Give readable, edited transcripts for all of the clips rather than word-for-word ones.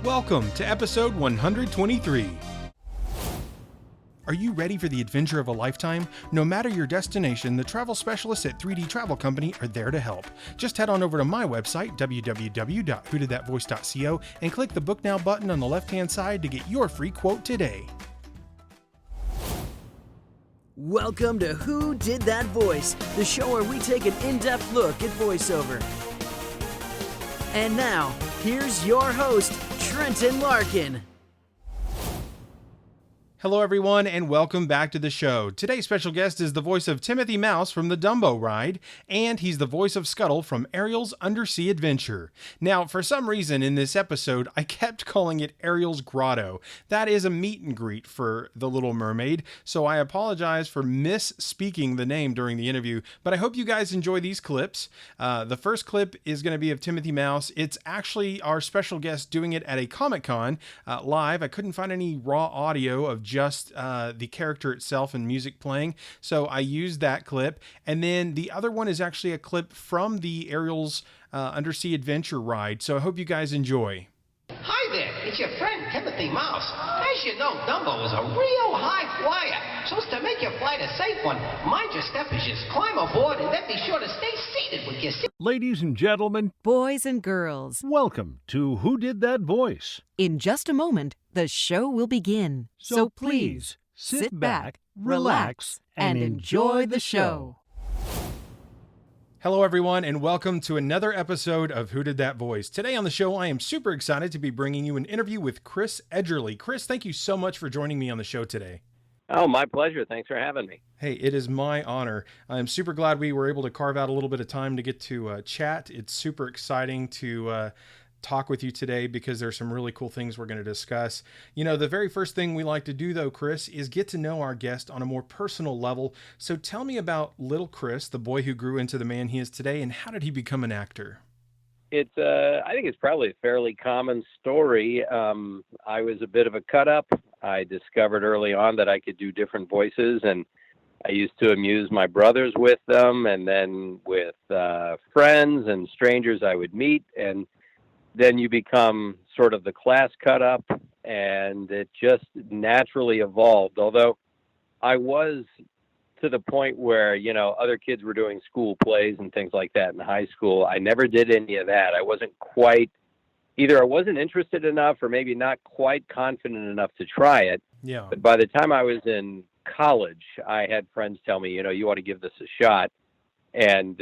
Welcome to episode 123. Are you ready for the adventure of a lifetime? No matter your destination, the travel specialists at 3D Travel Company are there to help. Just head on over to my website, www.whodidthatvoice.co, and click the Book Now button on the left-hand side to get your free quote today. Welcome to Who Did That Voice, the show where we take an in-depth look at voiceover. And now, here's your host, Trenton Larkin. Hello everyone and welcome back to the show. Today's special guest is the voice of Timothy Mouse from the Dumbo ride, and he's the voice of Scuttle from Ariel's Undersea adventure. Now, for some reason in this episode, I kept calling it Ariel's Grotto. That is a meet and greet for the Little Mermaid, so I apologize for misspeaking the name during the interview, but I hope you guys enjoy these clips. The first clip is going to be of Timothy Mouse. It's actually our special guest doing it at a Comic-Con live. I couldn't find any raw audio of just the character itself and music playing, so I used that clip. And then the other one is actually a clip from the Ariel's Undersea Adventure ride, so I hope you guys enjoy. Hi there, it's your friend Timothy Mouse. As you know, Dumbo is a real high flyer. So as to make your flight a safe one, mind your step as you climb aboard, and then be sure to stay seated with your seat. Ladies and gentlemen, Boys and girls, welcome to Who Did That Voice? in just a moment, the show will begin. So please, sit back, relax, and enjoy the show. Hello everyone and welcome to another episode of Who Did That Voice. Today on the show, I am super excited to be bringing you an interview with Chris Edgerly. Chris, thank you so much for joining me on the show today. Oh, my pleasure. Thanks for having me. Hey, it is my honor. I'm super glad we were able to carve out a little bit of time to get to chat. It's super exciting to talk with you today because there's some really cool things we're going to discuss. You know, the very first thing we like to do though, Chris, is get to know our guest on a more personal level. So tell me about little Chris, the boy who grew into the man he is today, and how did he become an actor? I think it's probably a fairly common story. I was a bit of a cut-up. I discovered early on that I could do different voices, and I used to amuse my brothers with them, and then with friends and strangers I would meet, and then you become sort of the class cut-up, and it just naturally evolved. Although I was to the point where, you know, other kids were doing school plays and things like that in high school. I never did any of that. I wasn't quite, either I wasn't interested enough or maybe not quite confident enough to try it. Yeah. But by the time I was in college, I had friends tell me, you know, you ought to give this a shot. And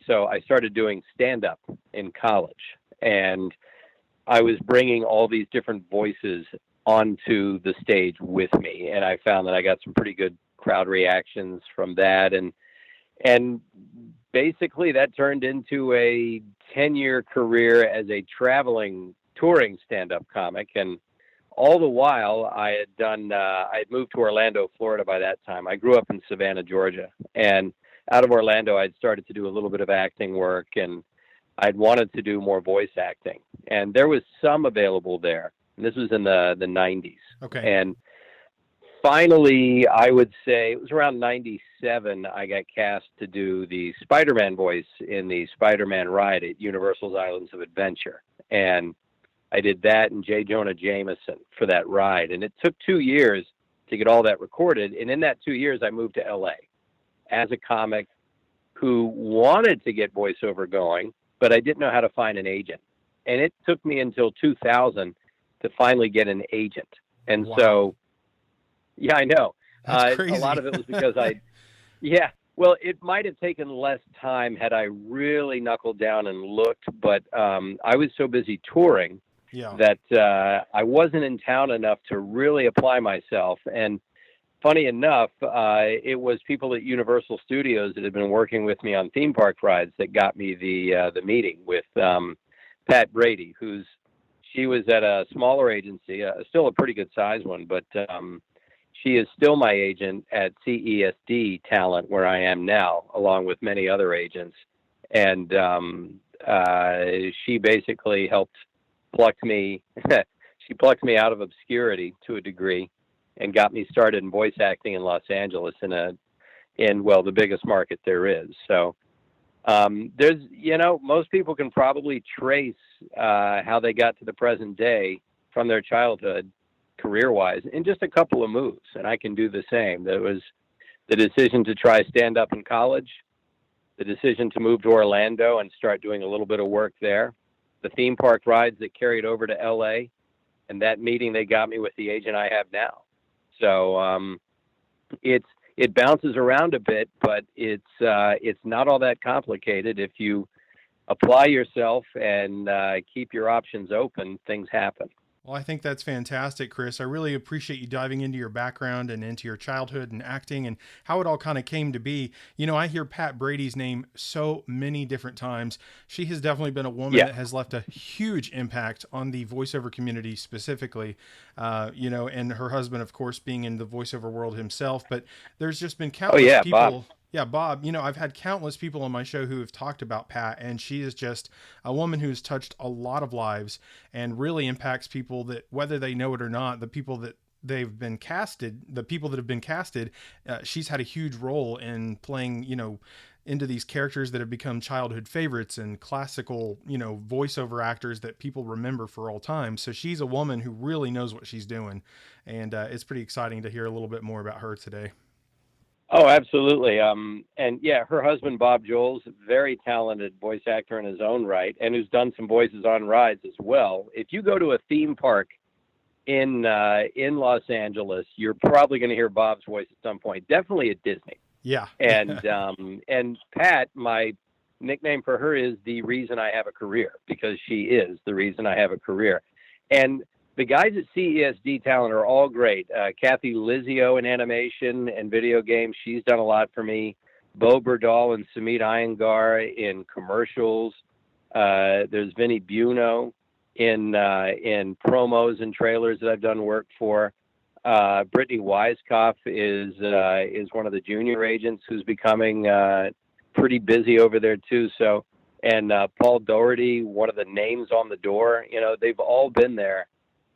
so I started doing stand-up in college. And I was bringing all these different voices onto the stage with me. And I found that I got some pretty good crowd reactions from that. And basically that turned into a 10-year career as a traveling, touring stand-up comic. And all the while I had moved to Orlando, Florida by that time. I grew up in Savannah, Georgia. And out of Orlando, I'd started to do a little bit of acting work, and I'd wanted to do more voice acting. And there was some available there. And this was in the 90s. Okay. And finally, I would say it was around 97, I got cast to do the Spider-Man voice in the Spider-Man ride at Universal's Islands of Adventure. And I did that and Jonah Jameson for that ride. And it took 2 years to get all that recorded. And in that 2 years, I moved to LA as a comic who wanted to get voiceover going, but I didn't know how to find an agent. And it took me until 2000 to finally get an agent. And Wow. So, yeah, I know. That's crazy. A lot of it was because well, it might have taken less time had I really knuckled down and looked, but I was so busy touring that I wasn't in town enough to really apply myself. And funny enough, it was people at Universal Studios that had been working with me on theme park rides that got me the meeting with Pat Brady, she was at a smaller agency, still a pretty good size one, but she is still my agent at CESD Talent, where I am now, along with many other agents. And she basically helped pluck me. She plucked me out of obscurity to a degree and got me started in voice acting in Los Angeles in the biggest market there is. So there's, most people can probably trace how they got to the present day from their childhood, career-wise, in just a couple of moves, and I can do the same. There was the decision to try stand-up in college, the decision to move to Orlando and start doing a little bit of work there, the theme park rides that carried over to L.A., and that meeting they got me with the agent I have now. So it bounces around a bit, but it's not all that complicated. If you apply yourself and keep your options open, things happen. Well, I think that's fantastic, Chris. I really appreciate you diving into your background and into your childhood and acting and how it all kind of came to be. You know, I hear Pat Brady's name so many different times. She has definitely been a woman that has left a huge impact on the voiceover community specifically, you know, and her husband, of course, being in the voiceover world himself. But there's just been countless people. Bob. Yeah, Bob, you know, I've had countless people on my show who have talked about Pat, and she is just a woman who's touched a lot of lives and really impacts people that, whether they know it or not, the people that they've been casted, the people that have been casted, she's had a huge role in playing, you know, into these characters that have become childhood favorites and classical, you know, voiceover actors that people remember for all time. So she's a woman who really knows what she's doing. And it's pretty exciting to hear a little bit more about her today. Oh, absolutely. And yeah, her husband, Bob Joel's a very talented voice actor in his own right, and who's done some voices on rides as well. If you go to a theme park in Los Angeles, you're probably going to hear Bob's voice at some point, definitely at Disney. Yeah. And Pat, my nickname for her is the reason I have a career, because she is the reason I have a career. And the guys at CESD Talent are all great. Kathy Lizio in animation and video games, she's done a lot for me. Bo Burdall and Samit Iyengar in commercials. There's Vinny Buono in promos and trailers that I've done work for. Brittany Weiskopf is one of the junior agents who's becoming pretty busy over there too. So, and Paul Doherty, one of the names on the door. You know, they've all been there.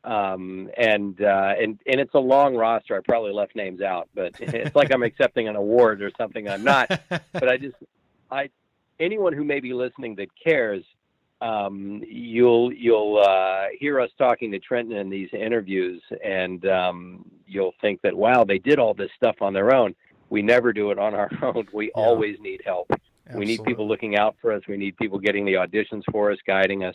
And it's a long roster. I probably left names out, but it's like I'm accepting an award or something. I'm not, but anyone who may be listening that cares, you'll hear us talking to Trenton in these interviews, and you'll think that, wow, they did all this stuff on their own. We never do it on our own. We always need help. Absolutely. We need people looking out for us. We need people getting the auditions for us, guiding us.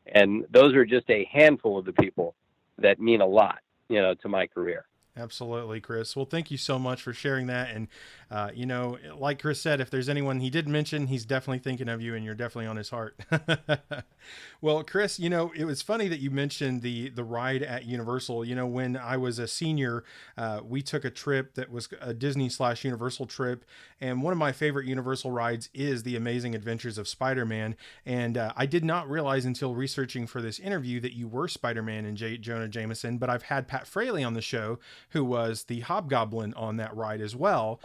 And those are just a handful of the people that mean a lot, you know, to my career. Absolutely, Chris. Well, thank you so much for sharing that. And, you know, like Chris said, if there's anyone he did mention, he's definitely thinking of you and you're definitely on his heart. Well, Chris, you know, it was funny that you mentioned the ride at Universal. You know, when I was a senior, we took a trip that was a Disney/Universal trip. And one of my favorite Universal rides is The Amazing Adventures of Spider-Man. And I did not realize until researching for this interview that you were Spider-Man and Jonah Jameson, but I've had Pat Fraley on the show, who was the Hobgoblin on that ride as well.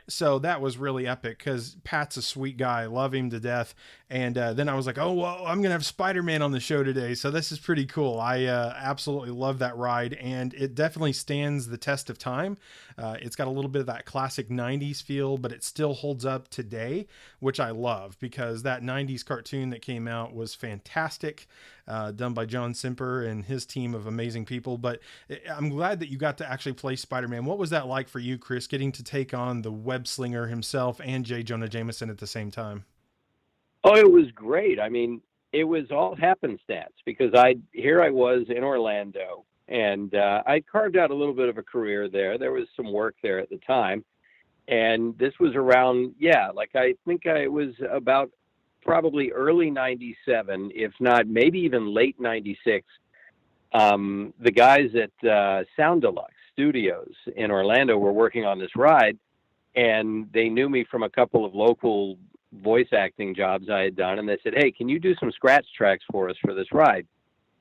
So that was really epic because Pat's a sweet guy. I love him to death. And then I was like, oh, well, I'm going to have Spider-Man on the show today. So this is pretty cool. I absolutely love that ride. And it definitely stands the test of time. It's got a little bit of that classic 90s feel, but it still holds up today, which I love because that 90s cartoon that came out was fantastic. Done by John Simper and his team of amazing people. But I'm glad that you got to actually play Spider-Man. What was that like for you, Chris, getting to take on the web slinger himself and J. Jonah Jameson at the same time? Oh, it was great. I mean, it was all happenstance because here I was in Orlando, and I carved out a little bit of a career there. There was some work there at the time. And this was around, I think it was about probably early 97, if not maybe even late 96. The guys at Sound Deluxe Studios in Orlando were working on this ride, and they knew me from a couple of local voice acting jobs I had done, and they said, hey, can you do some scratch tracks for us for this ride?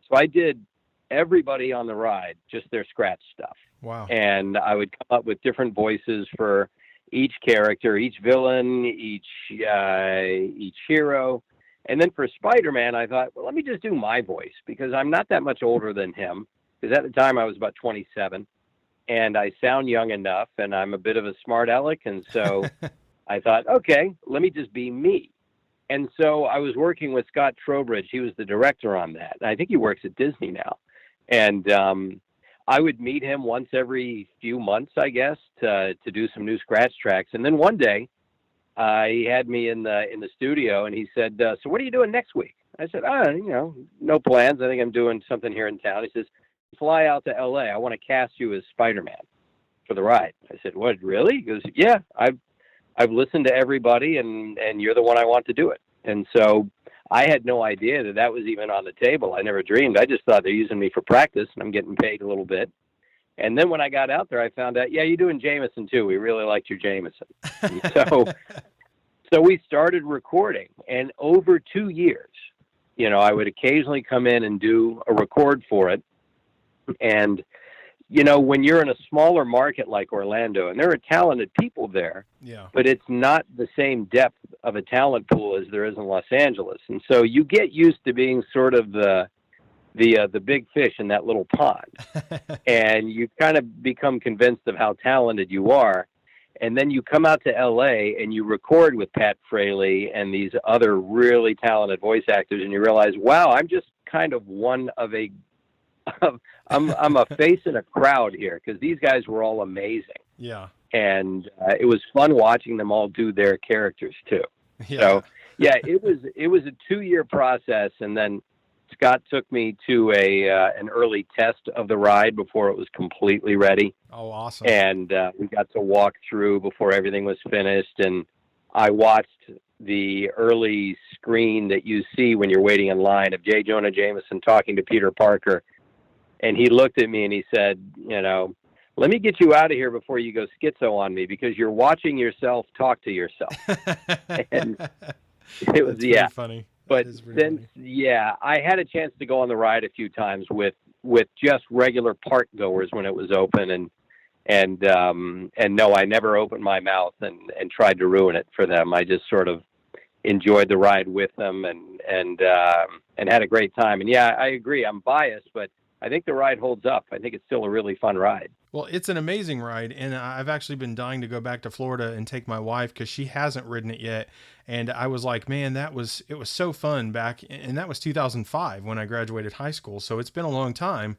So I did everybody on the ride, just their scratch stuff. Wow. And I would come up with different voices for each character, each villain, each hero. And then for Spider-Man, I thought, well, let me just do my voice because I'm not that much older than him. Because at the time I was about 27 and I sound young enough and I'm a bit of a smart aleck. And so I thought, okay, let me just be me. And so I was working with Scott Trowbridge. He was the director on that. I think he works at Disney now. And I would meet him once every few months, I guess, to do some new scratch tracks. And then one day, he had me in the studio, and he said, "So what are you doing next week?" I said, no plans. I think I'm doing something here in town." He says, "Fly out to L.A. I want to cast you as Spider-Man for the ride." I said, "What, really?" He goes, "Yeah, I've listened to everybody, and you're the one I want to do it." And so I had no idea that was even on the table. I never dreamed. I just thought they're using me for practice, and I'm getting paid a little bit. And then when I got out there, I found out, yeah, you're doing Jameson too. We really liked your Jameson. So we started recording, and over 2 years, I would occasionally come in and do a record for it. And, when you're in a smaller market like Orlando, and there are talented people there, yeah, but it's not the same depth of a talent pool as there is in Los Angeles. And so you get used to being sort of the big fish in that little pond, and you kind of become convinced of how talented you are. And then you come out to LA and you record with Pat Fraley and these other really talented voice actors, and you realize, wow, I'm just kind of one of I'm a face in a crowd here, because these guys were all amazing. Yeah. And it was fun watching them all do their characters too. Yeah. So yeah, it was a 2-year process, and then Scott took me to an early test of the ride before it was completely ready. Oh, awesome. And we got to walk through before everything was finished. And I watched the early screen that you see when you're waiting in line of J. Jonah Jameson talking to Peter Parker. And he looked at me and he said, "Let me get you out of here before you go schizo on me, because you're watching yourself talk to yourself." And it was, yeah, funny. But since, yeah, I had a chance to go on the ride a few times with just regular park goers when it was open, and no, I never opened my mouth and tried to ruin it for them. I just sort of enjoyed the ride with them and had a great time. And yeah, I agree. I'm biased, but I think the ride holds up. I think it's still a really fun ride. Well, it's an amazing ride, and I've actually been dying to go back to Florida and take my wife, because she hasn't ridden it yet. And I was like, man, it was so fun back, and that was 2005 when I graduated high school. So it's been a long time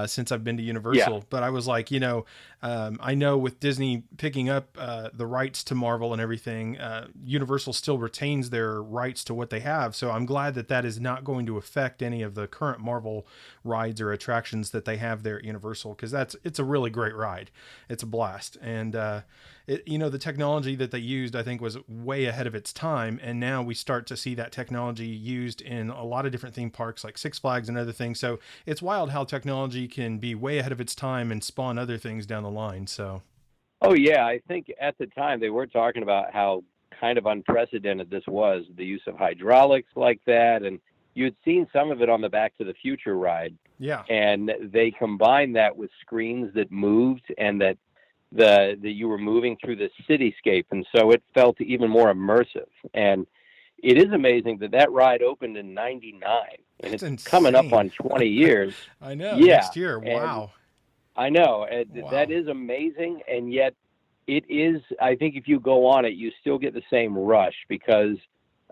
since I've been to Universal. Yeah. But I was like, I know with Disney picking up the rights to Marvel and everything, Universal still retains their rights to what they have. So I'm glad that is not going to affect any of the current Marvel rides or attractions that they have there at Universal, because it's a really great ride. It's a blast. And the technology that they used, I think, was way ahead of its time, and now we start to see that technology used in a lot of different theme parks like Six Flags and other things. So it's wild how technology can be way ahead of its time and spawn other things down the line. So oh yeah, I think at the time they were talking about how kind of unprecedented this was, the use of hydraulics like that, and you'd seen some of it on the Back to the Future ride. Yeah. And they combined that with screens that moved, and that you were moving through the cityscape, and so it felt even more immersive. And it is amazing that ride opened in '99, and That's it's insane. coming up on 20 years. I know. Yeah, next year. Wow. I know. Wow. That is amazing, and yet it is. I think if you go on it, you still get the same rush, because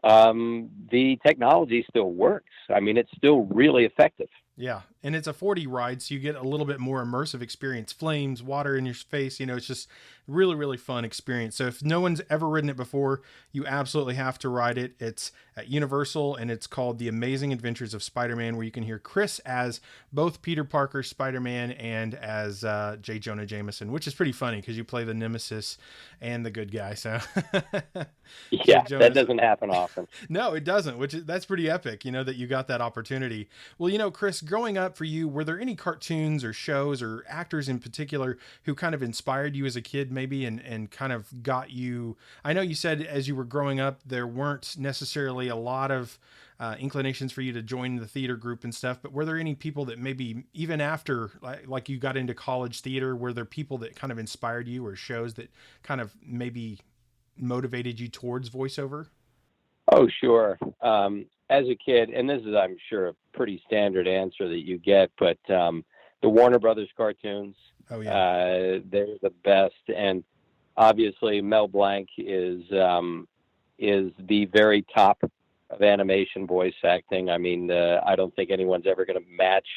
the technology still works. I mean, it's still really effective. Yeah, and it's a 4D ride, so you get a little bit more immersive experience. Flames, water in your face, it's just really, really fun experience. So if no one's ever ridden it before, you absolutely have to ride it. It's at Universal, and it's called The Amazing Adventures of Spider-Man, where you can hear Chris as both Peter Parker, Spider-Man, and as J. Jonah Jameson, which is pretty funny because you play the nemesis and the good guy. So yeah, that doesn't happen often. No, it doesn't, that's pretty epic, that you got that opportunity. Well, Chris, growing up for you, were there any cartoons or shows or actors in particular who kind of inspired you as a kid, maybe, and kind of got you? I know you said as you were growing up, there weren't necessarily a lot of inclinations for you to join the theater group and stuff, but were there any people that maybe even after like you got into college theater, were there people that kind of inspired you, or shows that kind of maybe motivated you towards voiceover? Oh, sure. As a kid, and this is, I'm sure, a pretty standard answer that you get, but the Warner Brothers cartoons, oh yeah, they're the best. And obviously Mel Blanc is the very top of animation voice acting. I mean, I don't think anyone's ever going to match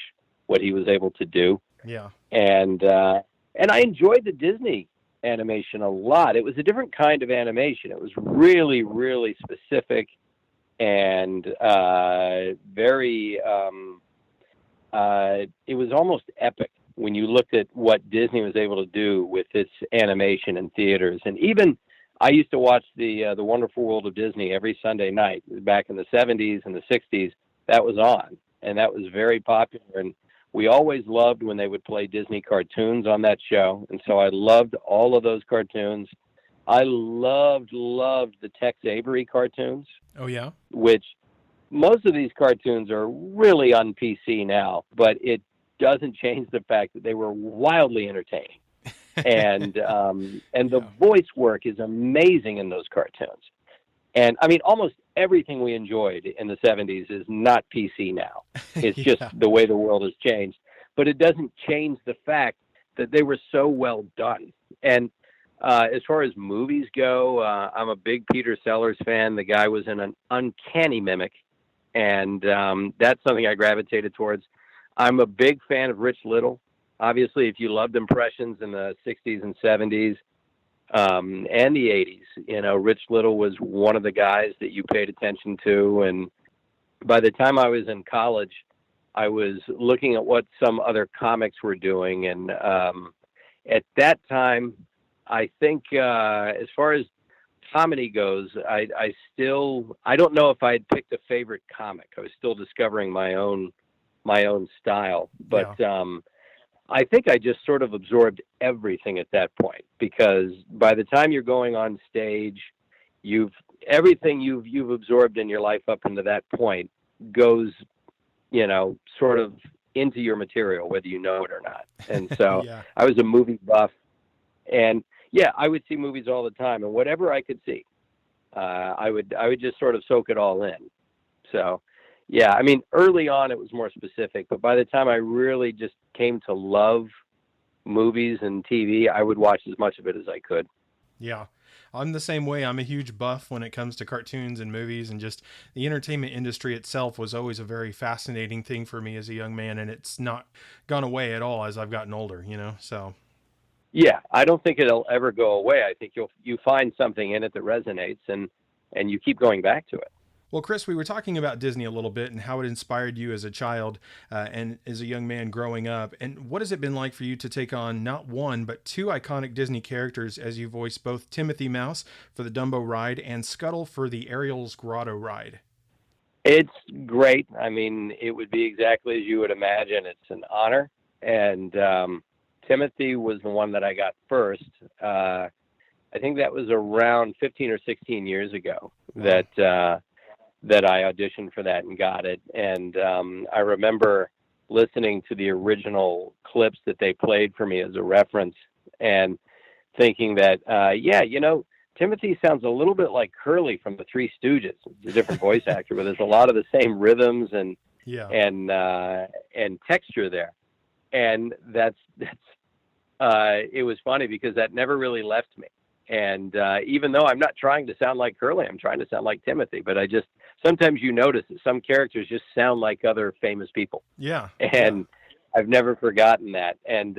what he was able to do. Yeah. And I enjoyed the Disney animation a lot. It was a different kind of animation. It was really, really specific and very. It was almost epic when you looked at what Disney was able to do with its animation in theaters. And even I used to watch the Wonderful World of Disney every Sunday night back in the 70s and the 60s. That was on, and that was very popular. And we always loved when they would play Disney cartoons on that show. And so I loved all of those cartoons. I loved the Tex Avery cartoons. Oh, yeah? Which most of these cartoons are really on PC now, but it doesn't change the fact that they were wildly entertaining. And the voice work is amazing in those cartoons. And I mean, almost everything we enjoyed in the 70s is not PC now. It's just the way the world has changed. But it doesn't change the fact that they were so well done. And as far as movies go, I'm a big Peter Sellers fan. The guy was in an uncanny mimic, and that's something I gravitated towards. I'm a big fan of Rich Little. Obviously, if you loved impressions in the 60s and 70s and the 80s, Rich Little was one of the guys that you paid attention to. And by the time I was in college, I was looking at what some other comics were doing. And at that time, I think as far as comedy goes, I don't know if I'd picked a favorite comic. I was still discovering my own style, but I think I just sort of absorbed everything at that point, because by the time you're going on stage, everything you've absorbed in your life up into that point goes, sort of into your material, whether you know it or not. And so I was a movie buff, and I would see movies all the time, and whatever I could see, I would just sort of soak it all in. So, I mean, early on it was more specific, but by the time I really just came to love movies and TV, I would watch as much of it as I could. Yeah. I'm the same way. I'm a huge buff when it comes to cartoons and movies, and just the entertainment industry itself was always a very fascinating thing for me as a young man, and it's not gone away at all as I've gotten older, so. Yeah, I don't think it'll ever go away. I think you find something in it that resonates, and you keep going back to it. Well, Chris, we were talking about Disney a little bit and how it inspired you as a child and as a young man growing up. And what has it been like for you to take on not one, but two iconic Disney characters as you voice both Timothy Mouse for the Dumbo ride and Scuttle for the Ariel's Grotto ride? It's great. I mean, it would be exactly as you would imagine. It's an honor. And Timothy was the one that I got first. I think that was around 15 or 16 years ago that I auditioned for that and got it. And I remember listening to the original clips that they played for me as a reference and thinking that, Timothy sounds a little bit like Curly from the Three Stooges. He's a different voice actor, but there's a lot of the same rhythms and texture there. And it was funny because that never really left me. And even though I'm not trying to sound like Curly, I'm trying to sound like Timothy. But sometimes you notice that some characters just sound like other famous people. Yeah. And I've never forgotten that. And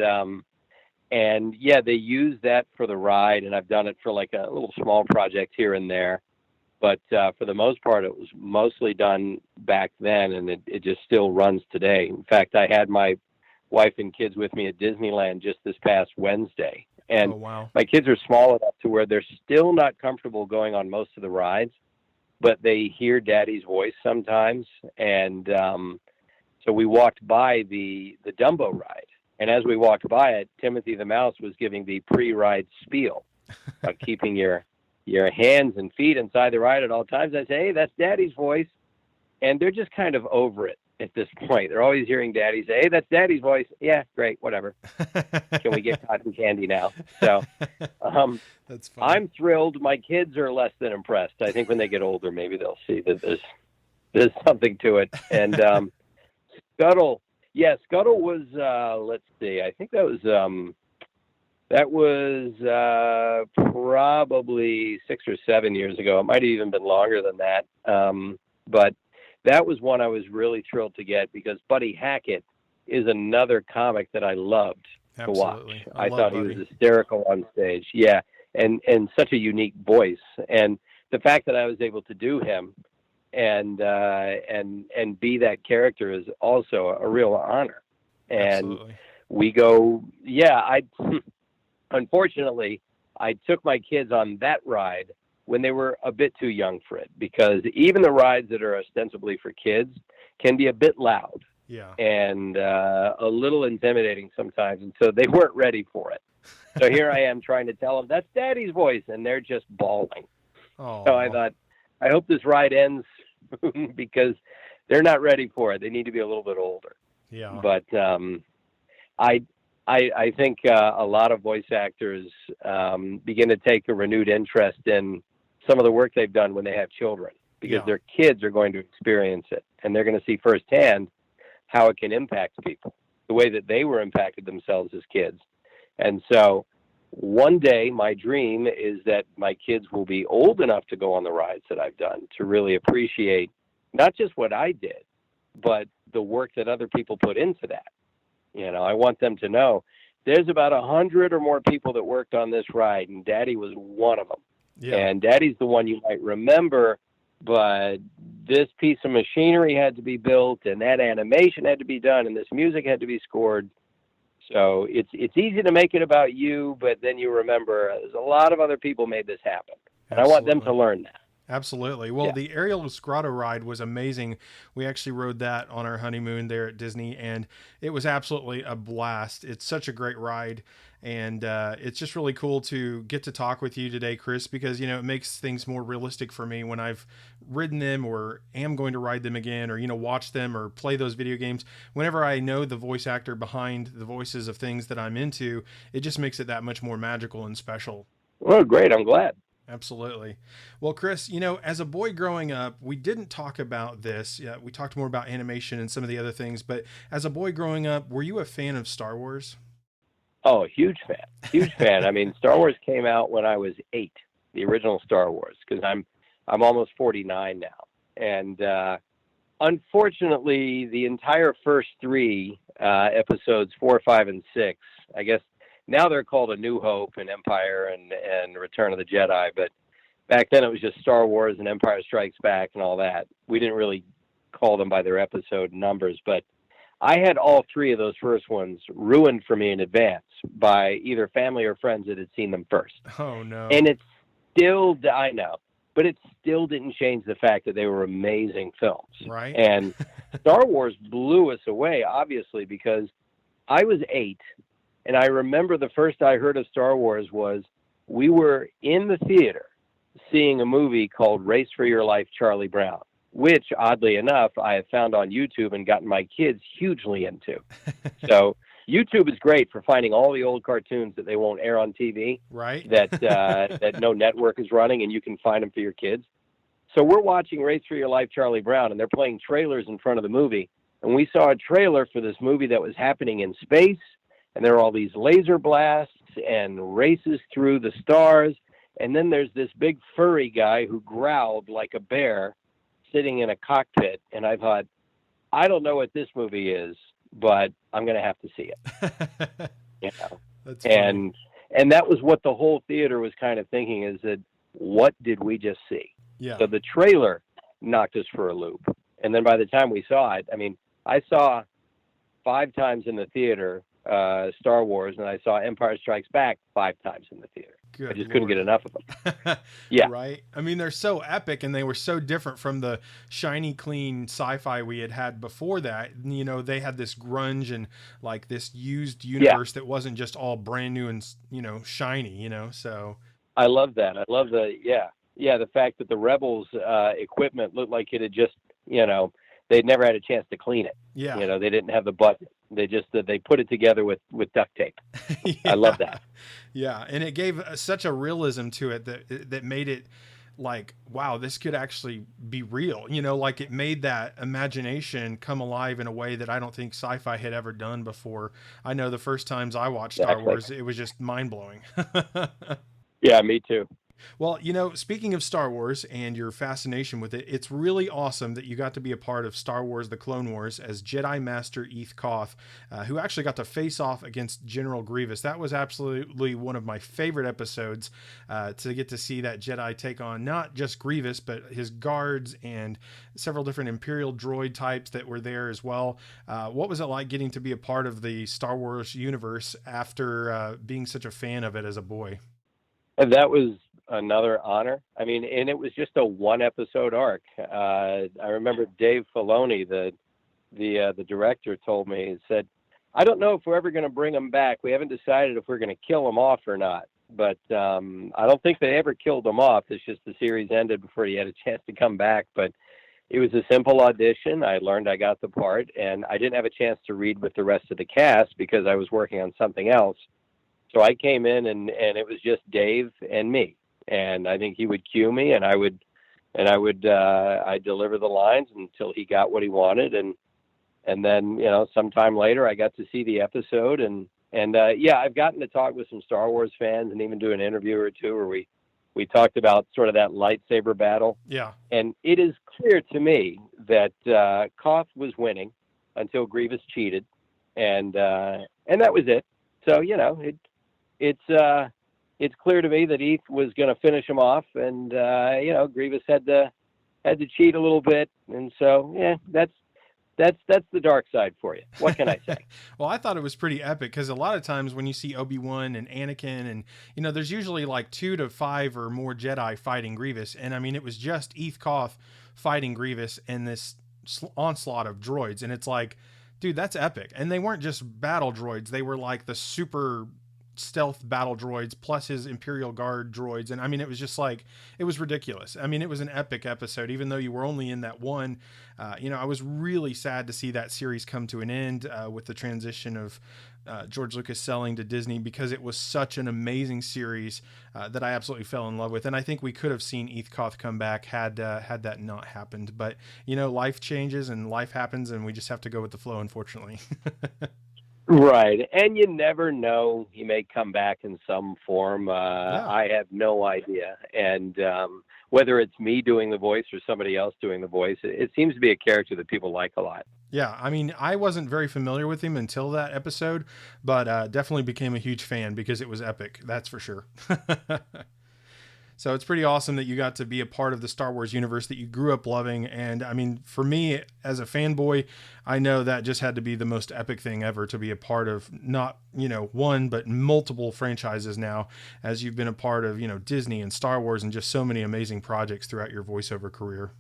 they use that for the ride. And I've done it for like a little small project here and there. But for the most part, it was mostly done back then. And it just still runs today. In fact, I had my wife and kids with me at Disneyland just this past Wednesday. And my kids are small enough to where they're still not comfortable going on most of the rides, but they hear Daddy's voice sometimes. And so we walked by the Dumbo ride. And as we walked by it, Timothy the Mouse was giving the pre-ride spiel about keeping your hands and feet inside the ride at all times. I say, hey, that's Daddy's voice. And they're just kind of over it at this point. They're always hearing Daddy say, hey, that's Daddy's voice. Yeah, great, whatever. Can we get cotton candy now? So that's funny. I'm thrilled. My kids are less than impressed. I think when they get older, maybe they'll see that there's something to it. And Scuttle was, let's see, I think that was probably 6 or 7 years ago. It might have even been longer than that. But that was one I was really thrilled to get because Buddy Hackett is another comic that I loved to Absolutely. watch. I love thought Buddy. he was hysterical on stage. Yeah, and such a unique voice. And the fact that I was able to do him and be that character is also a real honor. And Absolutely. we go, yeah, unfortunately, I took my kids on that ride when they were a bit too young for it, because even the rides that are ostensibly for kids can be a bit loud. Yeah. And a little intimidating sometimes, and so they weren't ready for it. So here I am trying to tell them, that's Daddy's voice, and they're just bawling. Oh. So I thought, I hope this ride ends soon, because they're not ready for it. They need to be a little bit older. Yeah. But I think a lot of voice actors begin to take a renewed interest in some of the work they've done when they have children, because their kids are going to experience it, and they're going to see firsthand how it can impact people, the way that they were impacted themselves as kids. And so one day my dream is that my kids will be old enough to go on the rides that I've done, to really appreciate not just what I did, but the work that other people put into that. You know, I want them to know there's about 100 or more people that worked on this ride, and Daddy was one of them. Yeah. And Daddy's the one you might remember, but this piece of machinery had to be built, and that animation had to be done, and this music had to be scored. So it's easy to make it about you, but then you remember there's a lot of other people made this happen. And I want them to learn that. Absolutely. Well, the Ariel Grotto ride was amazing. We actually rode that on our honeymoon there at Disney, and it was absolutely a blast. It's such a great ride, and it's just really cool to get to talk with you today, Chris, because, you know, it makes things more realistic for me when I've ridden them or am going to ride them again, or, you know, watch them or play those video games. Whenever I know the voice actor behind the voices of things that I'm into, it just makes it that much more magical and special. Well, great. I'm glad. Absolutely. Well, Chris, you know, as a boy growing up, we didn't talk about this. Yeah, we talked more about animation and some of the other things, but as a boy growing up, were you a fan of Star Wars? Oh, huge fan. Huge fan. I mean, Star Wars came out when I was 8, the original Star Wars, because I'm almost 49 now. And unfortunately, the entire first 3 episodes, 4, 5, and 6, I guess, now they're called A New Hope and Empire and Return of the Jedi, but back then it was just Star Wars and Empire Strikes Back and all that. We didn't really call them by their episode numbers, but I had all 3 of those first ones ruined for me in advance by either family or friends that had seen them first. Oh, no. And it still, I know, but it still didn't change the fact that they were amazing films. Right. And Star Wars blew us away, obviously, because I was 8. And I remember the first I heard of Star Wars was we were in the theater seeing a movie called Race for Your Life, Charlie Brown, which, oddly enough, I have found on YouTube and gotten my kids hugely into. So YouTube is great for finding all the old cartoons that they won't air on TV, right? that no network is running, and you can find them for your kids. So we're watching Race for Your Life, Charlie Brown, and they're playing trailers in front of the movie. And we saw a trailer for this movie that was happening in space. And there are all these laser blasts and races through the stars. And then there's this big furry guy who growled like a bear sitting in a cockpit. And I thought, I don't know what this movie is, but I'm going to have to see it. You know? That's funny. And that was what the whole theater was kind of thinking, is that what did we just see? Yeah. So the trailer knocked us for a loop. And then by the time we saw it, I mean, I saw 5 times in the theater Star Wars, and I saw Empire Strikes Back 5 times in the theater. Good I just couldn't get enough of them. Yeah. Right. I mean, they're so epic, and they were so different from the shiny, clean sci-fi we had before that. You know, they had this grunge and like this used universe that wasn't just all brand new and, you know, shiny, you know, so. I love that. I love the fact that the Rebels equipment looked like it had just, you know, they'd never had a chance to clean it. Yeah. You know, they didn't have the button. They just, they put it together with duct tape. Yeah. I love that. Yeah. And it gave such a realism to it that made it like, wow, this could actually be real. You know, like it made that imagination come alive in a way that I don't think sci-fi had ever done before. I know the first times I watched Star Wars, it was just mind blowing. Yeah, me too. Well, speaking of Star Wars and your fascination with it, it's really awesome that you got to be a part of Star Wars The Clone Wars as Jedi Master Eth Koth, who actually got to face off against General Grievous. That was absolutely one of my favorite episodes, to get to see that Jedi take on not just Grievous, but his guards and several different Imperial droid types that were there as well. What was it like getting to be a part of the Star Wars universe after being such a fan of it as a boy? And that was another honor. I mean, and it was just a one episode arc. I remember Dave Filoni, the director, told me, he said, "I don't know if we're ever going to bring him back. We haven't decided if we're going to kill him off or not." But I don't think they ever killed him off. It's just the series ended before he had a chance to come back. But it was a simple audition. I learned I got the part, and I didn't have a chance to read with the rest of the cast because I was working on something else. So I came in, and it was just Dave and me. And I think he would cue me, and I'd deliver the lines until he got what he wanted. And then, sometime later I got to see the episode, and yeah, I've gotten to talk with some Star Wars fans and even do an interview or two where we talked about sort of that lightsaber battle. Yeah. And it is clear to me that Koth was winning until Grievous cheated, and that was it. So, it's clear to me that Eth was going to finish him off, and Grievous had to cheat a little bit, and so yeah, that's the dark side for you. What can I say? Well, I thought it was pretty epic because a lot of times when you see Obi-Wan and Anakin, and there's usually like 2 to 5 or more Jedi fighting Grievous, and I mean it was just Eth Koth fighting Grievous in this onslaught of droids, and it's like, dude, that's epic. And they weren't just battle droids; they were like the super stealth battle droids plus his Imperial Guard droids, and I mean it was just like, it was ridiculous. I mean, it was an epic episode, even though you were only in that one. I was really sad to see that series come to an end with the transition of George Lucas selling to Disney, because it was such an amazing series that I absolutely fell in love with, and I think we could have seen Eth Koth come back had that not happened. But life changes and life happens, and we just have to go with the flow, unfortunately. Right. And you never know. He may come back in some form. Yeah. I have no idea. And whether it's me doing the voice or somebody else doing the voice, it seems to be a character that people like a lot. Yeah. I mean, I wasn't very familiar with him until that episode, but definitely became a huge fan because it was epic. That's for sure. So it's pretty awesome that you got to be a part of the Star Wars universe that you grew up loving. And I mean, for me as a fanboy, I know that just had to be the most epic thing ever to be a part of, not, one, but multiple franchises now, as you've been a part of, Disney and Star Wars and just so many amazing projects throughout your voiceover career.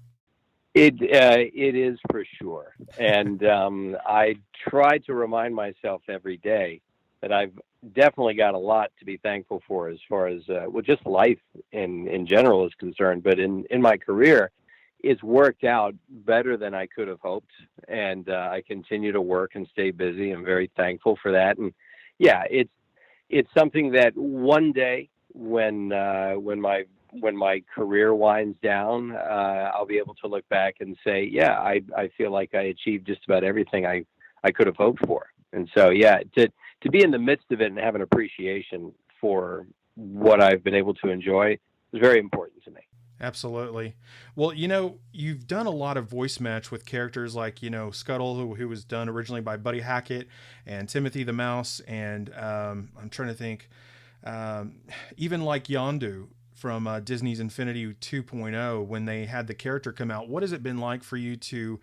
It is for sure. And I try to remind myself every day that I've definitely got a lot to be thankful for as far as, just life in general is concerned. But in my career, it's worked out better than I could have hoped. And I continue to work and stay busy. I'm very thankful for that. And yeah, it's something that one day when my career winds down, I'll be able to look back and say, yeah, I feel like I achieved just about everything I could have hoped for. And so, yeah, to be in the midst of it and have an appreciation for what I've been able to enjoy is very important to me. Absolutely. Well, you've done a lot of voice match with characters like, Scuttle, who was done originally by Buddy Hackett, and Timothy the Mouse. And I'm trying to think, even like Yondu from Disney's Infinity 2.0, when they had the character come out. What has it been like for you to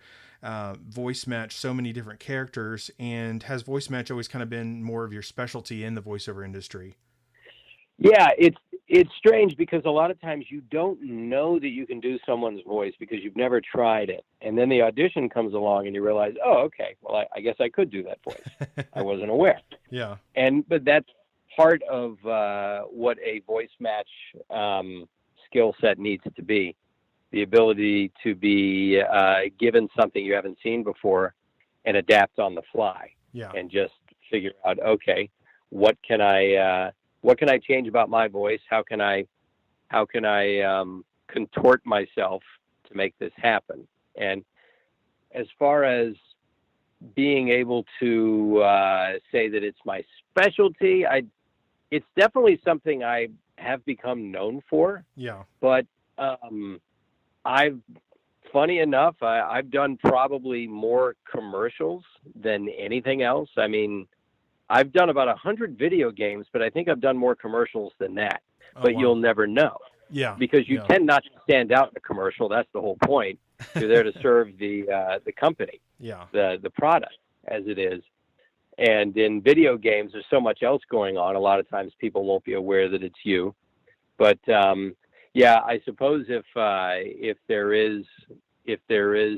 voice match so many different characters, and has voice match always kind of been more of your specialty in the voiceover industry? Yeah, it's strange because a lot of times you don't know that you can do someone's voice because you've never tried it, and then the audition comes along and you realize, oh, okay, well, I guess I could do that voice. I wasn't aware. Yeah, but that's part of what a voice match skill set needs to be. The ability to be given something you haven't seen before and adapt on the fly. Yeah. And just figure out, okay, what can I change about my voice? How can I contort myself to make this happen? And as far as being able to say that it's my specialty, it's definitely something I have become known for. Yeah. But funny enough, I've done probably more commercials than anything else. I mean, I've done about 100 video games, but I think I've done more commercials than that. Oh, but wow. You'll never know. Yeah. Because you tend not to stand out in a commercial. That's the whole point. You're there to serve the company, the product as it is. And in video games, there's so much else going on. A lot of times people won't be aware that it's you. But I suppose if there is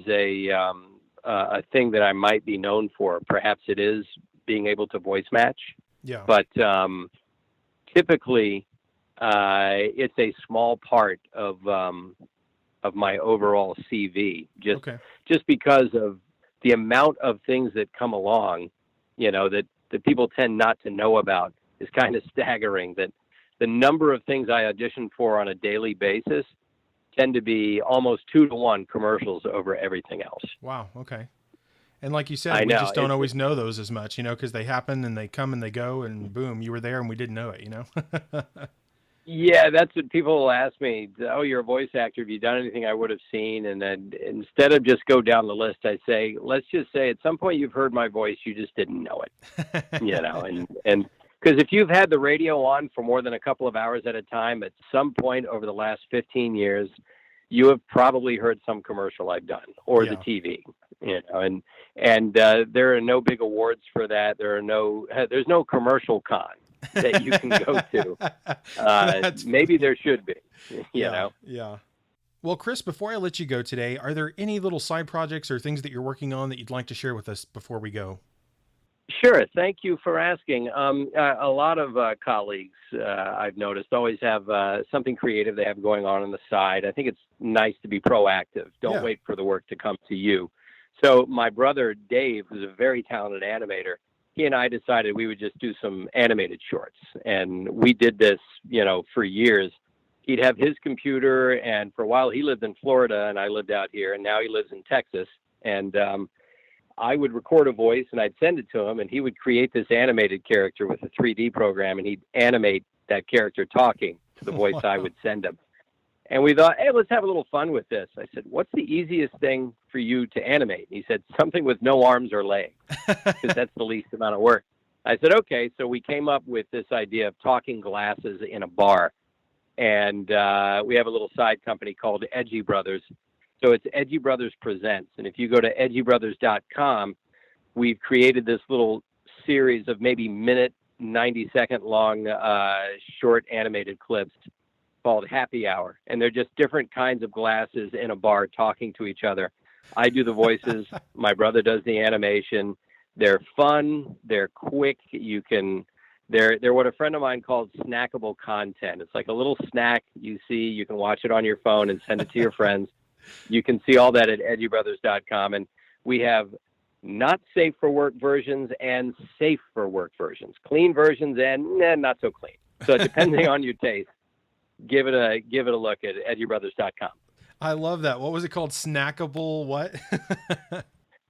a thing that I might be known for, perhaps it is being able to voice match. Yeah. But typically, it's a small part of my overall CV. Just because of the amount of things that come along, that people tend not to know about is kind of staggering. That the number of things I audition for on a daily basis tend to be almost 2-to-1 commercials over everything else. Wow. Okay. And like you said, we just don't always know those as much, because they happen and they come and they go, and boom, you were there and we didn't know it, Yeah, that's what people will ask me. Oh, you're a voice actor. Have you done anything I would have seen? And then instead of just go down the list, I say, let's just say at some point you've heard my voice, you just didn't know it, and because if you've had the radio on for more than a couple of hours at a time, at some point over the last 15 years, you have probably heard some commercial I've done or the TV, and there are no big awards for that. There's no commercial con that you can go to. Maybe there should be, you know? Yeah. Well, Chris, before I let you go today, are there any little side projects or things that you're working on that you'd like to share with us before we go? Sure. Thank you for asking. A lot of colleagues I've noticed always have something creative they have going on the side. I think it's nice to be proactive. Don't wait for the work to come to you. So my brother, Dave, who's a very talented animator, he and I decided we would just do some animated shorts. And we did this, for years. He'd have his computer, and for a while he lived in Florida and I lived out here, and now he lives in Texas. And I would record a voice and I'd send it to him, and he would create this animated character with a 3D program, and he'd animate that character talking to the voice I would send him. And we thought, hey, let's have a little fun with this. I said, what's the easiest thing for you to animate? And he said, something with no arms or legs, because that's the least amount of work. I said, okay. So we came up with this idea of talking glasses in a bar. And we have a little side company called Edgy Brothers. So it's Edgy Brothers Presents. And if you go to edgybrothers.com, we've created this little series of maybe 90-second long short animated clips called Happy Hour. And they're just different kinds of glasses in a bar talking to each other. I do the voices. My brother does the animation. They're fun. They're quick. They're what a friend of mine called snackable content. It's like a little snack you see. You can watch it on your phone and send it to your friends. You can see all that at edgybrothers.com. And we have not safe for work versions and safe for work versions, clean versions and not so clean. So depending on your taste, give it a look at edgybrothers.com. I love that. What was it called? Snackable what?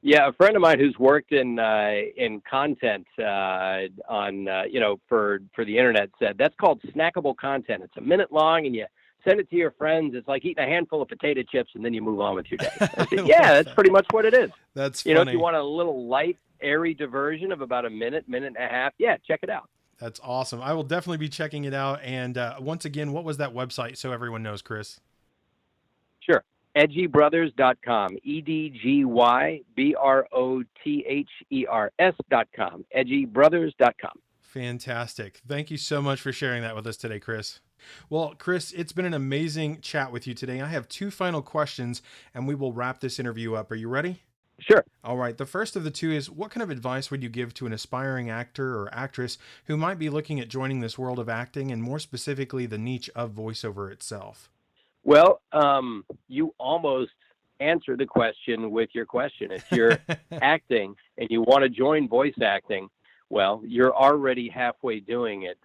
Yeah, a friend of mine who's worked in content on for the internet said that's called snackable content. It's a minute long, and you send it to your friends. It's like eating a handful of potato chips, and then you move on with your day. I said, that's pretty much what it is. That's funny. If you want a little light, airy diversion of about a minute and a half, check it out. That's awesome. I will definitely be checking it out. And once again, what was that website so everyone knows, Chris? Sure. edgybrothers.com, edgybrothers.com, edgybrothers.com. Fantastic. Thank you so much for sharing that with us today, Chris. Well, Chris, it's been an amazing chat with you today. I have 2 final questions and we will wrap this interview up. Are you ready? Sure. All right. The first of the 2 is, what kind of advice would you give to an aspiring actor or actress who might be looking at joining this world of acting, and more specifically the niche of voiceover itself? Well, you almost answered the question with your question. If you're acting and you want to join voice acting, well, you're already halfway doing it.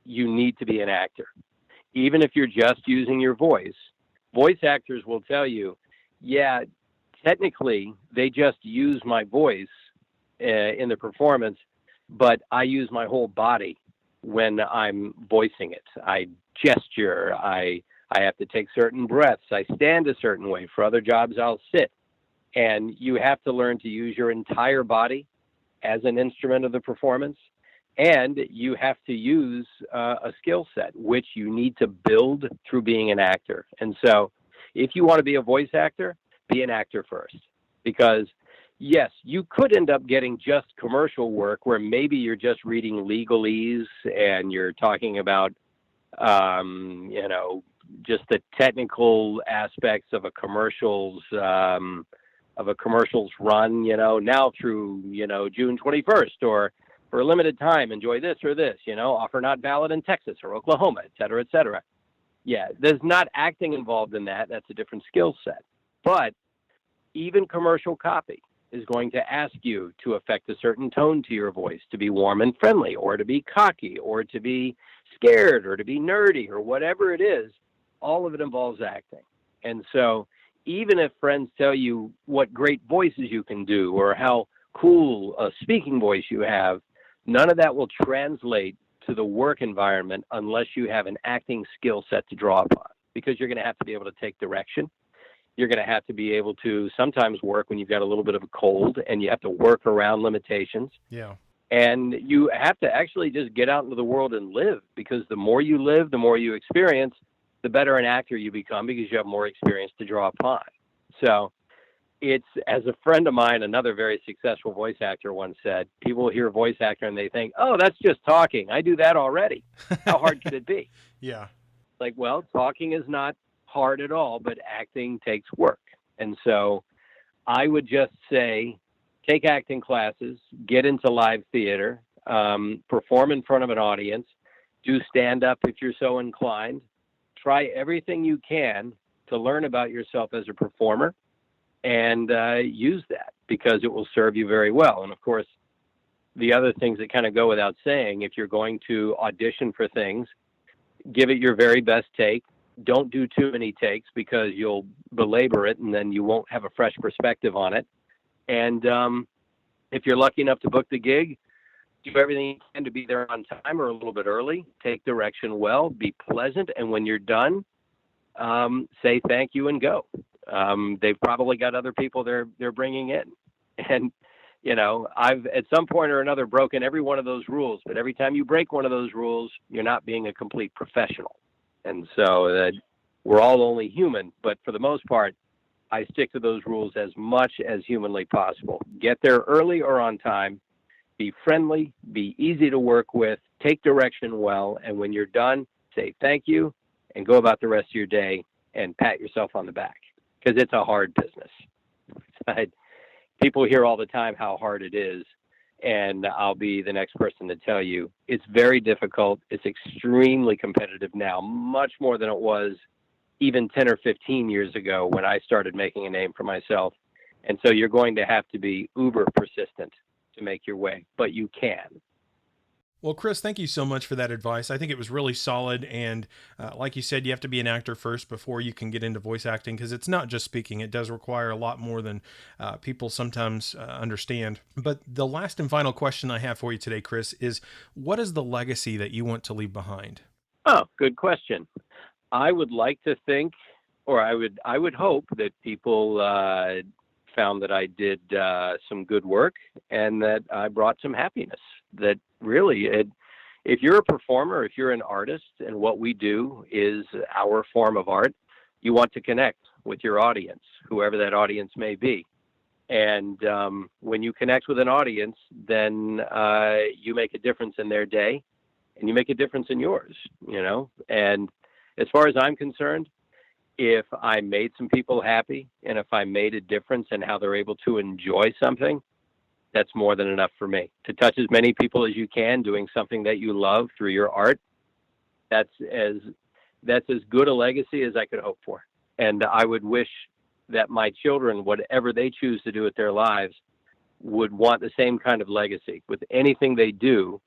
You need to be an actor. Even if you're just using your voice actors will tell you, technically they just use my voice in the performance, but I use my whole body when I'm voicing it. I gesture. I have to take certain breaths. I stand a certain way. For other jobs, I'll sit. And you have to learn to use your entire body as an instrument of the performance. And you have to use a skill set, which you need to build through being an actor. And so if you want to be a voice actor, be an actor first. Because, yes, you could end up getting just commercial work where maybe you're just reading legalese and you're talking about, just the technical aspects of a commercial's run, now through, June 21st, or for a limited time, enjoy this or this, offer not valid in Texas or Oklahoma, et cetera, et cetera. Yeah, there's not acting involved in that. That's a different skill set. But even commercial copy is going to ask you to affect a certain tone to your voice, to be warm and friendly, or to be cocky, or to be scared, or to be nerdy, or whatever it is. All of it involves acting. And so even if friends tell you what great voices you can do or how cool a speaking voice you have, none of that will translate to the work environment unless you have an acting skill set to draw upon, because you're going to have to be able to take direction. You're going to have to be able to sometimes work when you've got a little bit of a cold, and you have to work around limitations. Yeah. And you have to actually just get out into the world and live, because the more you live, the more you experience, the better an actor you become, because you have more experience to draw upon. So it's, as a friend of mine, another very successful voice actor once said, people hear voice actor and they think, oh, that's just talking. I do that already. How hard could it be? Yeah. Like, well, talking is not hard at all, but acting takes work. And so I would just say, take acting classes, get into live theater, perform in front of an audience, do stand-up if you're so inclined. Try everything you can to learn about yourself as a performer, and use that, because it will serve you very well. And of course, the other things that kind of go without saying, if you're going to audition for things, give it your very best take. Don't do too many takes, because you'll belabor it and then you won't have a fresh perspective on it. And if you're lucky enough to book the gig, do everything you can to be there on time or a little bit early. Take direction well, be pleasant, and when you're done, say thank you and go. They've probably got other people they're bringing in. And, I've at some point or another broken every one of those rules, but every time you break one of those rules, you're not being a complete professional. And so we're all only human, but for the most part, I stick to those rules as much as humanly possible. Get there early or on time. Be friendly, be easy to work with, take direction well, and when you're done, say thank you and go about the rest of your day and pat yourself on the back, because it's a hard business. People hear all the time how hard it is, and I'll be the next person to tell you it's very difficult. It's extremely competitive now, much more than it was even 10 or 15 years ago when I started making a name for myself. And so you're going to have to be uber persistent to make your way, but you can. Well, Chris, thank you so much for that advice. I think it was really solid. And like you said, you have to be an actor first before you can get into voice acting, because it's not just speaking. It does require a lot more than people sometimes understand. But the last and final question I have for you today, Chris, is what is the legacy that you want to leave behind? Oh, good question. I would like to think, or I would hope that people found that I did some good work and that I brought some happiness. That really, if you're a performer, if you're an artist, and what we do is our form of art, you want to connect with your audience, whoever that audience may be. And when you connect with an audience, then you make a difference in their day, and you make a difference in yours, And as far as I'm concerned, if I made some people happy, and if I made a difference in how they're able to enjoy something, that's more than enough for me. To touch as many people as you can doing something that you love through your art, that's as good a legacy as I could hope for. And I would wish that my children, whatever they choose to do with their lives, would want the same kind of legacy with anything they do,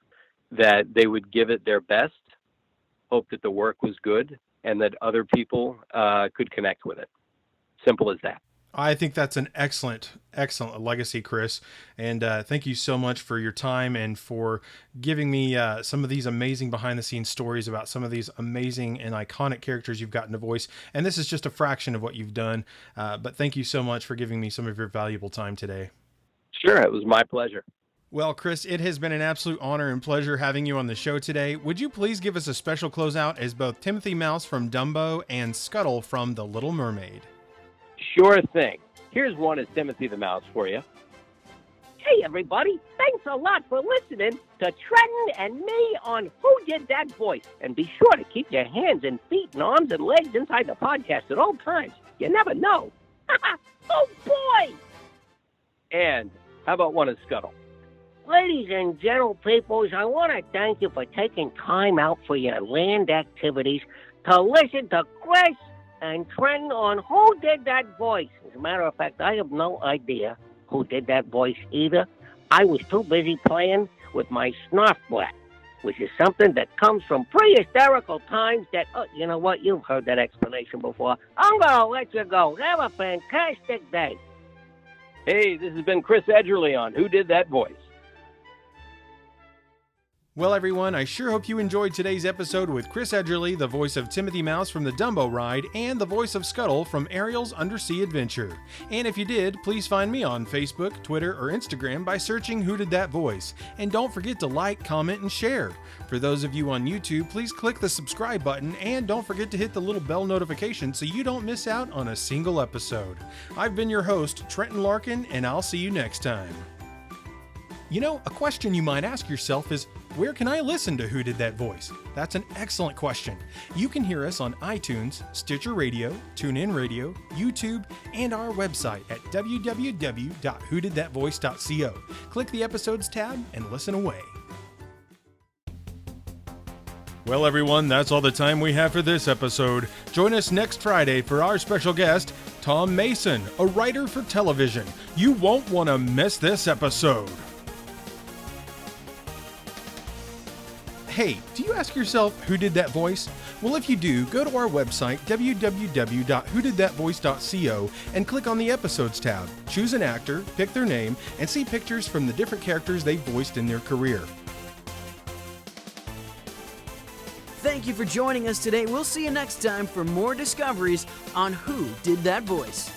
that they would give it their best, hope that the work was good, and that other people could connect with it. Simple as that. I think that's an excellent legacy, Chris. And thank you so much for your time and for giving me some of these amazing behind the scenes stories about some of these amazing and iconic characters you've gotten to voice. And this is just a fraction of what you've done. But thank you so much for giving me some of your valuable time today. Sure, it was my pleasure. Well, Chris, it has been an absolute honor and pleasure having you on the show today. Would you please give us a special closeout as both Timothy Mouse from Dumbo and Scuttle from The Little Mermaid? Sure thing. Here's one as Timothy the Mouse for you. Hey, everybody. Thanks a lot for listening to Trenton and me on Who Did That Voice. And be sure to keep your hands and feet and arms and legs inside the podcast at all times. You never know. Oh, boy! And how about one as Scuttle? Ladies and gentle peoples, I want to thank you for taking time out for your land activities to listen to Chris and Trenton on Who Did That Voice. As a matter of fact, I have no idea who did that voice either. I was too busy playing with my snarf brat, which is something that comes from prehistorical times that, you know what, you've heard that explanation before. I'm going to let you go. Have a fantastic day. Hey, this has been Chris Edgerly on Who Did That Voice. Well, everyone, I sure hope you enjoyed today's episode with Chris Edgerly, the voice of Timothy Mouse from the Dumbo ride, and the voice of Scuttle from Ariel's Undersea Adventure. And if you did, please find me on Facebook, Twitter, or Instagram by searching Who Did That Voice. And don't forget to like, comment, and share. For those of you on YouTube, please click the subscribe button and don't forget to hit the little bell notification so you don't miss out on a single episode. I've been your host, Trenton Larkin, and I'll see you next time. You know, a question you might ask yourself is, where can I listen to Who Did That Voice? That's an excellent question. You can hear us on iTunes, Stitcher Radio, TuneIn Radio, YouTube, and our website at www.whodidthatvoice.co. Click the Episodes tab and listen away. Well, everyone, that's all the time we have for this episode. Join us next Friday for our special guest, Tom Mason, a writer for television. You won't want to miss this episode. Hey, do you ask yourself who did that voice? Well, if you do, go to our website, www.whodidthatvoice.co, and click on the Episodes tab. Choose an actor, pick their name, and see pictures from the different characters they voiced in their career. Thank you for joining us today. We'll see you next time for more discoveries on Who Did That Voice.